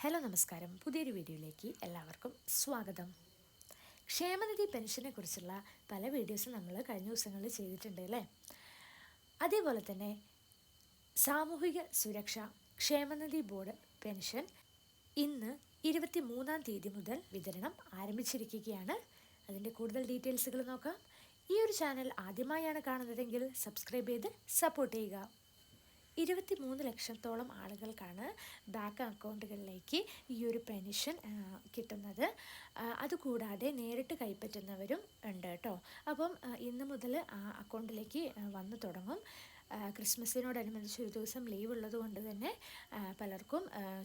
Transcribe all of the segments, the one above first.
Hello നമസ്കാരം. പുതിയൊരു വീഡിയോയിലേക്ക് എല്ലാവർക്കും സ്വാഗതം. ക്ഷേമനിധി പെൻഷനെ കുറിച്ചുള്ള പല വീഡിയോസും നമ്മൾ കഴിഞ്ഞ ദിവസങ്ങളിൽ ചെയ്തിട്ടുണ്ട് അല്ലേ? അതേപോലെ തന്നെ സാമൂഹിക സുരക്ഷ ക്ഷേമനിധി ബോർഡ് പെൻഷൻ ഇന്ന് 23-ാം തീയതി മുതൽ വിതരണം ആരംഭിച്ചിരിക്കുകയാണ്. അതിൻ്റെ കൂടുതൽ ഡീറ്റെയിൽസുകൾ നോക്കാം. ഈ ഒരു ചാനൽ ആദ്യമായാണ് കാണുന്നതെങ്കിൽ സബ്സ്ക്രൈബ് ചെയ്ത് സപ്പോർട്ട് ചെയ്യുക. 23 ലക്ഷത്തോളം ആളുകൾക്കാണ് ബാങ്ക് അക്കൗണ്ടുകളിലേക്ക് ഈ ഒരു പെൻഷൻ കിട്ടുന്നത്. അതുകൂടാതെ നേരിട്ട് കൈപ്പറ്റുന്നവരും ഉണ്ട് കേട്ടോ. അപ്പം ഇന്ന് മുതൽ അക്കൗണ്ടിലേക്ക് വന്നു തുടങ്ങും. ക്രിസ്മസിനോടനുബന്ധിച്ച് ഒരു ദിവസം ലീവ് ഉള്ളത് കൊണ്ട് തന്നെ പലർക്കും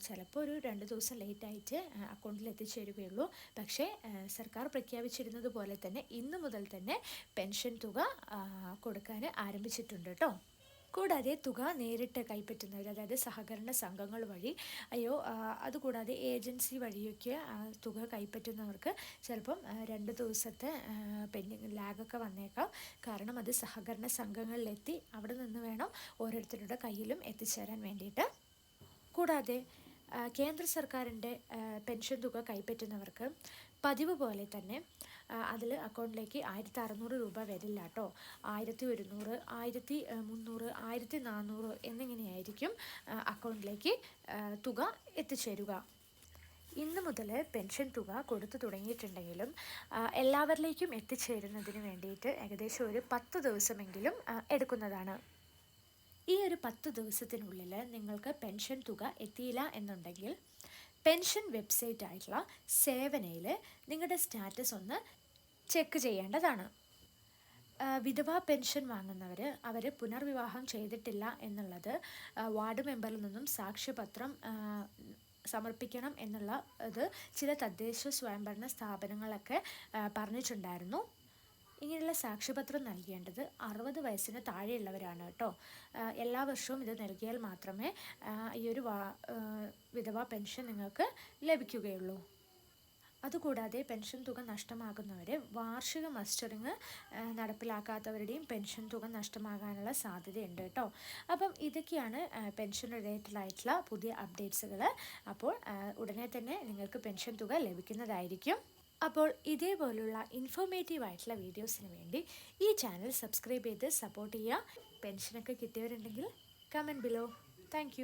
ചിലപ്പോൾ ഒരു 2 ദിവസം ലേറ്റായിട്ട് അക്കൗണ്ടിൽ എത്തിച്ചേരുകയുള്ളൂ. പക്ഷേ സർക്കാർ പ്രഖ്യാപിച്ചിരുന്നത് പോലെ തന്നെ ഇന്ന് മുതൽ തന്നെ പെൻഷൻ തുക കൊടുക്കാൻ ആരംഭിച്ചിട്ടുണ്ട് കേട്ടോ. കൂടാതെ തുക നേരിട്ട് കൈപ്പറ്റുന്നവർ, അതായത് സഹകരണ സംഘങ്ങൾ വഴി അതുകൂടാതെ ഏജൻസി വഴിയൊക്കെ തുക കൈപ്പറ്റുന്നവർക്ക് ചിലപ്പം 2 ദിവസത്തെ പെൻഡിങ് ലാഗൊക്കെ വന്നേക്കാം. കാരണം അത് സഹകരണ സംഘങ്ങളിലെത്തി അവിടെ നിന്ന് വേണം ഓരോരുത്തരുടെ കയ്യിലും എത്തിച്ചേരാൻ വേണ്ടിയിട്ട്. കൂടാതെ കേന്ദ്ര സർക്കാരിൻ്റെ പെൻഷൻ തുക കൈപ്പറ്റുന്നവർക്ക് പതിവ് പോലെ തന്നെ അതിൽ അക്കൗണ്ടിലേക്ക് 1600 രൂപ വരില്ല കേട്ടോ. 1100, 1300, 1400 എന്നിങ്ങനെയായിരിക്കും അക്കൗണ്ടിലേക്ക് തുക എത്തിച്ചേരുക. ഇന്ന് മുതൽ പെൻഷൻ തുക കൊടുത്തു തുടങ്ങിയിട്ടുണ്ടെങ്കിലും എല്ലാവരിലേക്കും എത്തിച്ചേരുന്നതിന് വേണ്ടിയിട്ട് ഏകദേശം ഒരു 10 ദിവസമെങ്കിലും എടുക്കുന്നതാണ്. ഈ ഒരു 10 ദിവസത്തിനുള്ളിൽ നിങ്ങൾക്ക് പെൻഷൻ തുക എത്തിയില്ല എന്നുണ്ടെങ്കിൽ പെൻഷൻ വെബ്സൈറ്റ് ആയിട്ടുള്ള സേവനയിൽ നിങ്ങളുടെ സ്റ്റാറ്റസ് ഒന്ന് ചെക്ക് ചെയ്യേണ്ടതാണ്. വിധവാ പെൻഷൻ വാങ്ങുന്നവർ അവർ പുനർവിവാഹം ചെയ്തിട്ടില്ല എന്നുള്ളത് വാർഡ് മെമ്പറിൽ നിന്നും സാക്ഷ്യപത്രം സമർപ്പിക്കണം എന്നുള്ള ചില തദ്ദേശ സ്വയംഭരണ സ്ഥാപനങ്ങളൊക്കെ പറഞ്ഞിട്ടുണ്ടായിരുന്നു. ഇങ്ങനെയുള്ള സാക്ഷ്യപത്രം നൽകേണ്ടത് 60 വയസ്സിന് താഴെയുള്ളവരാണ് കേട്ടോ. എല്ലാ വർഷവും ഇത് നൽകിയാൽ മാത്രമേ ഈ ഒരു വിധവാ പെൻഷൻ നിങ്ങൾക്ക് ലഭിക്കുകയുള്ളൂ. അതുകൂടാതെ പെൻഷൻ തുക നഷ്ടമാകുന്നവർ വാർഷിക മസ്റ്ററിങ് നടപ്പിലാക്കാത്തവരുടെയും പെൻഷൻ തുക നഷ്ടമാകാനുള്ള സാധ്യതയുണ്ട് കേട്ടോ. അപ്പം ഇതൊക്കെയാണ് പെൻഷൻ റിലേറ്റഡ് ആയിട്ടുള്ള പുതിയ അപ്ഡേറ്റ്സുകൾ. അപ്പോൾ ഉടനെ തന്നെ നിങ്ങൾക്ക് പെൻഷൻ തുക ലഭിക്കുന്നതായിരിക്കും. അപ്പോൾ ഇതേപോലുള്ള ഇൻഫോർമേറ്റീവ് ആയിട്ടുള്ള വീഡിയോസിന് വേണ്ടി ഈ ചാനൽ സബ്സ്ക്രൈബ് ചെയ്ത് സപ്പോർട്ട് ചെയ്യുക. പെൻഷനൊക്കെ കിട്ടിയവരുണ്ടെങ്കിൽ കമൻറ്റ് ബിലോ. താങ്ക്